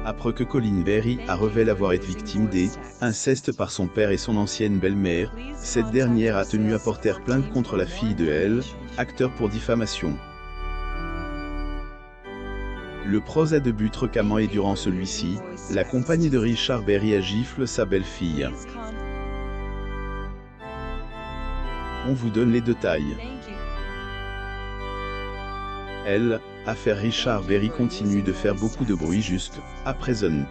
Après que Colin Berry a révélé avoir été victime d'inceste par son père et son ancienne belle-mère, cette dernière a tenu à porter plainte contre la fille de Elle, acteur pour diffamation. Le procès débute fréquemment et durant celui-ci, la compagne de Richard Berry a gifle sa belle-fille. On vous donne les détails. Elle, affaire Richard Berry continue de faire beaucoup de bruit juste à présent.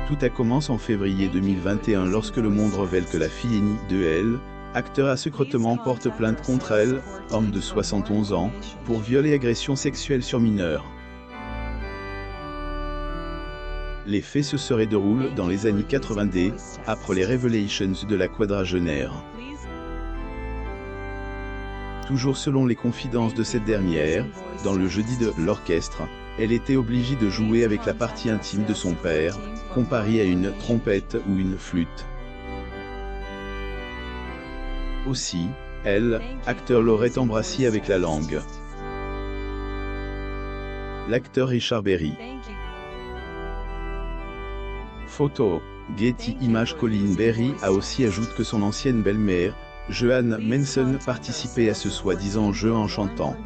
Tout a commencé en février 2021 lorsque le monde révèle que la fille aînée de Elle, acteur a secrètement porte plainte contre Elle, homme de 71 ans, pour viol et agression sexuelle sur mineurs. Les faits se seraient déroulés dans les années 90, après les révélations de la quadragénaire. Toujours selon les confidences de cette dernière, dans le jeudi de l'orchestre, elle était obligée de jouer avec la partie intime de son père, comparée à une trompette ou une flûte. Aussi, Elle, acteur l'aurait embrassé avec la langue. L'acteur Richard Berry. Photo, Getty Images. Colin Berry a aussi ajouté que son ancienne belle-mère, Joanne Manson, participait à ce soi-disant jeu en chantant.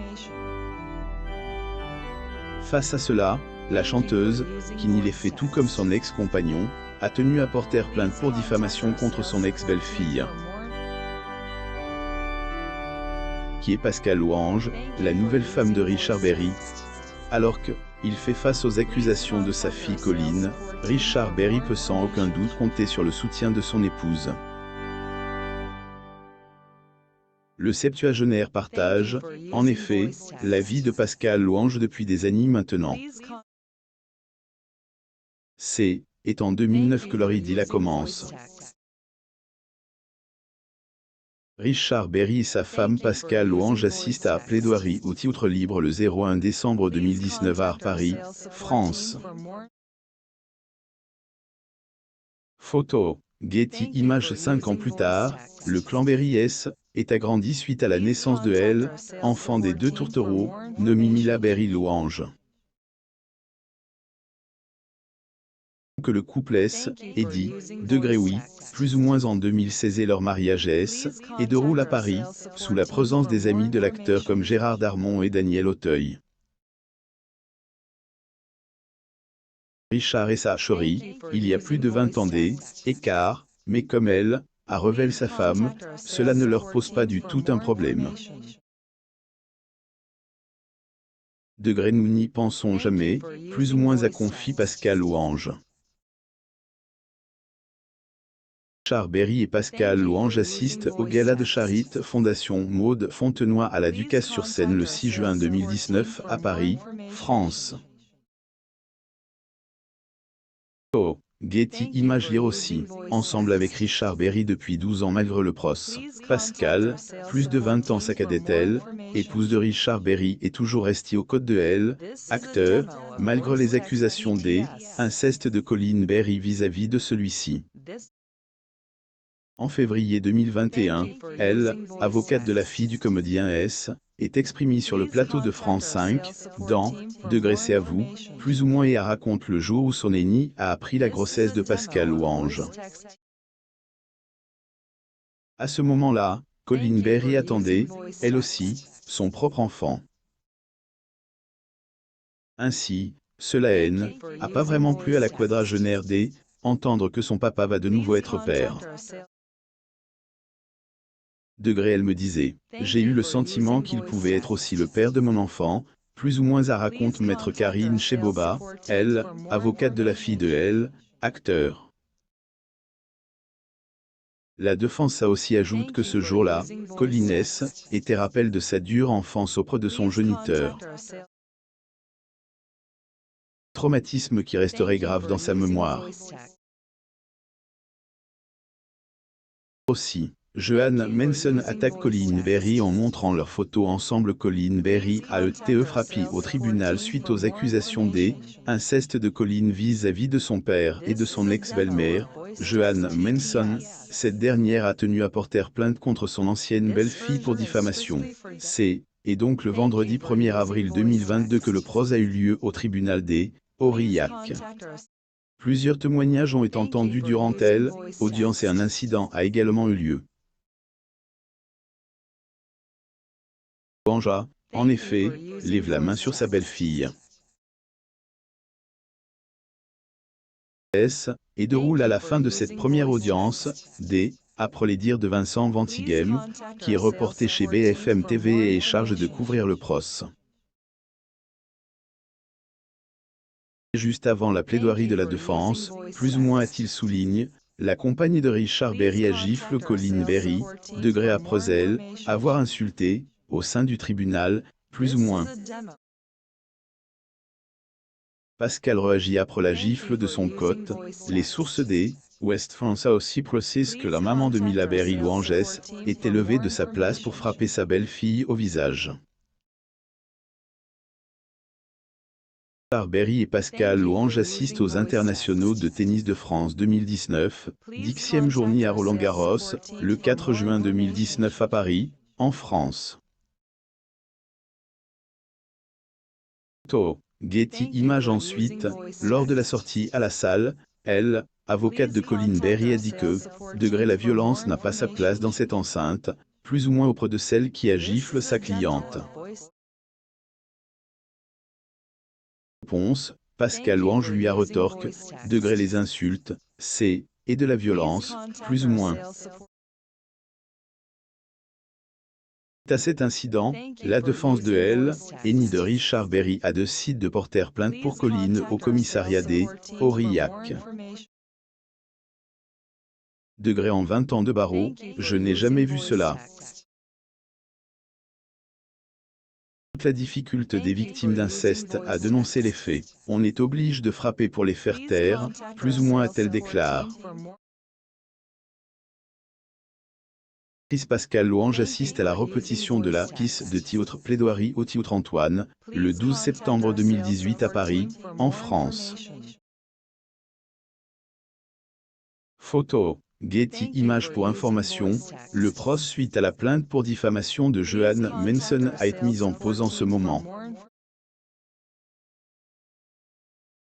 Face à cela, la chanteuse, qui n'y les fait tout comme son ex-compagnon, a tenu à porter plainte pour diffamation contre son ex-belle-fille, qui est Pascal Louange, la nouvelle femme de Richard Berry. Alors qu'il fait face aux accusations de sa fille Colin, Richard Berry peut sans aucun doute compter sur le soutien de son épouse. Le septuagénaire partage, en effet, la vie de Pascal Louange depuis des années maintenant. C'est en 2009 que leur idylle commence. Richard Berry et sa femme Pascal Louange assistent à plaidoirie au titre libre le 01 décembre 2019 à Paris, France. Photo, Getty Images. 5 ans plus tard, le clan Berry est agrandi suite à la naissance de Elle, enfant des deux tourtereaux, nommé Mila Berry Louange. Que le couple est dit, oui, plus ou moins en 2016 et leur mariage est de roule à Paris, sous la présence des amis de l'acteur comme Gérard Darmon et Daniel Auteuil. Richard et sa chérie, il y a plus de 20 ans d'écart, mais comme Elle a révélé sa femme, cela ne leur pose pas du tout un problème. Nous n'y pensons jamais, plus ou moins a confié Pascal Louange. Richard Berry et Pascal Louange assistent au gala de charité Fondation Maude Fontenoy à la Ducasse-sur-Seine le 6 juin 2019 à Paris, France. Getty Images. Lire aussi, ensemble avec Richard Berry depuis 12 ans malgré le procès. Pascal, plus de 20 ans saccadait-elle, épouse de Richard Berry est toujours restée au code de Elle, acteur, malgré les accusations d'inceste de Colin Berry vis-à-vis de celui-ci. En février 2021, Elle, avocate de la fille du comédien est exprimée sur le plateau de France 5, dans C'est à vous, plus ou moins et raconte le jour où son aînée a appris la grossesse de Pascal Louange. À ce moment-là, Colin Berry attendait, elle aussi, son propre enfant. Ainsi, cela n'a pas vraiment plu à la quadragénaire entendre que son papa va de nouveau être père. Elle me disait, j'ai eu le sentiment qu'il pouvait être aussi le père de mon enfant, plus ou moins à raconte maître Karine Cheboba, elle, avocate de la fille de Elle, acteur. La défense a aussi ajoute que ce jour-là, Colin était rappel de sa dure enfance auprès de son géniteur. Traumatisme qui resterait grave dans sa mémoire. Aussi, Joanne Manson attaque Colin Berry en montrant leurs photos ensemble. Colin Berry a été frappé au tribunal suite aux accusations d'inceste de Colin vis-à-vis de son père et de son ex-belle-mère, Joanne Manson. Cette dernière a tenu à porter plainte contre son ancienne belle-fille pour diffamation. C'est et donc le vendredi 1er avril 2022 que le procès a eu lieu au tribunal des Aurillac. Plusieurs témoignages ont été entendus durant telle audience et un incident a également eu lieu. Banja, en effet, lève la main sur sa belle-fille. Et déroule à la fin de cette première audience, après les dires de Vincent Ventigem, qui est reporté chez BFM TV et est chargé de couvrir le procès. Juste avant la plaidoirie de la défense, plus ou moins a-t-il souligne, la compagnie de Richard Berry a gifle Colin Berry, degré après elle, avoir insulté, au sein du tribunal, plus ou moins. Pascal réagit après la gifle de son côté. Les sources des West France a aussi précisé que la maman de Mila Berry Louanges était levée de sa place pour frapper sa belle-fille au visage. Berry et Pascal Louanges assistent aux internationaux de tennis de France 2019, 10e journée à Roland-Garros, le 4 juin 2019 à Paris, en France. Getty Images ensuite, lors de la sortie à la salle, elle, avocate de Colin Berry a dit que, la violence n'a pas sa place dans cette enceinte, plus ou moins auprès de celle qui a gifle sa cliente. Réponse, Pascal Louanges lui a retorque, les insultes, et de la violence, plus ou moins. À cet incident, la défense de elle, et ni de Richard Berry a décidé de porter plainte pour Colin au commissariat des Aurillac. En 20 ans de barreau, je n'ai jamais vu cela. Toute la difficulté des victimes d'inceste à dénoncer les faits, on est obligé de frapper pour les faire taire, plus ou moins a-t-elle déclaré. Pascal Louanges assiste à la répétition de la kiss de Théâtre plaidoirie au Théâtre Antoine, le 12 septembre 2018 à Paris, en France. Photo, Getty Images pour information, le procès suite à la plainte pour diffamation de Joanne Manson a été mis en pause en ce moment.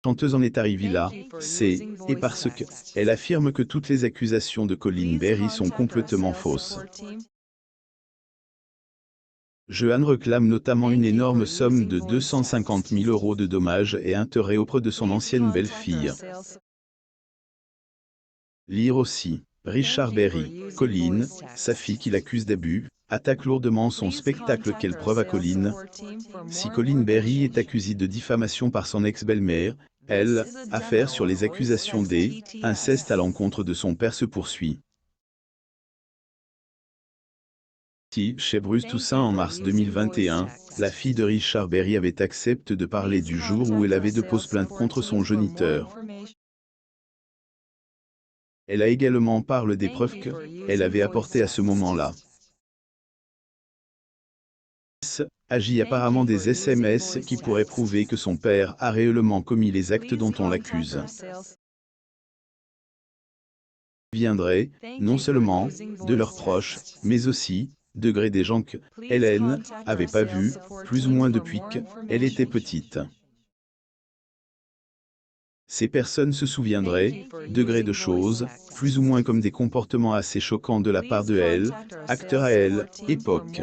La chanteuse en est arrivée là, et parce que, elle affirme que toutes les accusations de Colin Berry sont complètement fausses. Joanne réclame notamment une énorme somme de 250 000 € de dommages et intérêts auprès de son ancienne belle-fille. Lire aussi, Richard Berry, Colin, sa fille qui l'accuse d'abus, attaque lourdement son spectacle. Quelle preuve à Colin? Si Colin Berry est accusé de diffamation par son ex-belle-mère, elle, affaire sur les accusations d'inceste à l'encontre de son père se poursuit. Chez Bruce Toussaint en mars 2021, la fille de Richard Berry avait accepté de parler du jour où elle avait déposé plainte contre son géniteur. Elle a également parlé des preuves qu'elle avait apportées à ce moment-là. Agit apparemment des SMS qui pourraient prouver que son père a réellement commis les actes dont on l'accuse. Viendrait, non seulement, de leurs proches, mais aussi, des gens que Hélène avait pas vu, plus ou moins depuis qu'elle était petite. Ces personnes se souviendraient, de choses, plus ou moins comme des comportements assez choquants de la part de elle, acteur à elle, époque.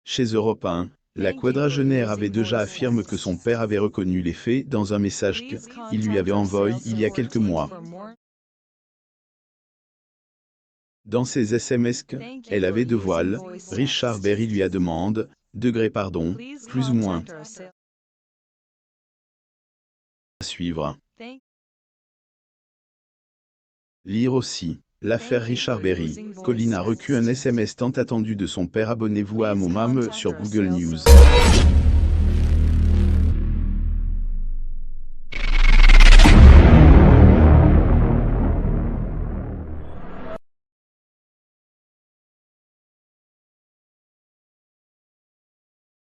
Chez Europe 1, la quadragénaire avait déjà affirmé que son père avait reconnu les faits dans un message qu'il lui avait envoyé il y a quelques mois. Dans ses SMS qu'elle avait de voile, Richard Berry lui a demandé, plus ou moins. À suivre. Lire aussi. L'affaire Richard Berry. Colin a reçu un SMS tant attendu de son père. Abonnez-vous à mon mam sur Google News.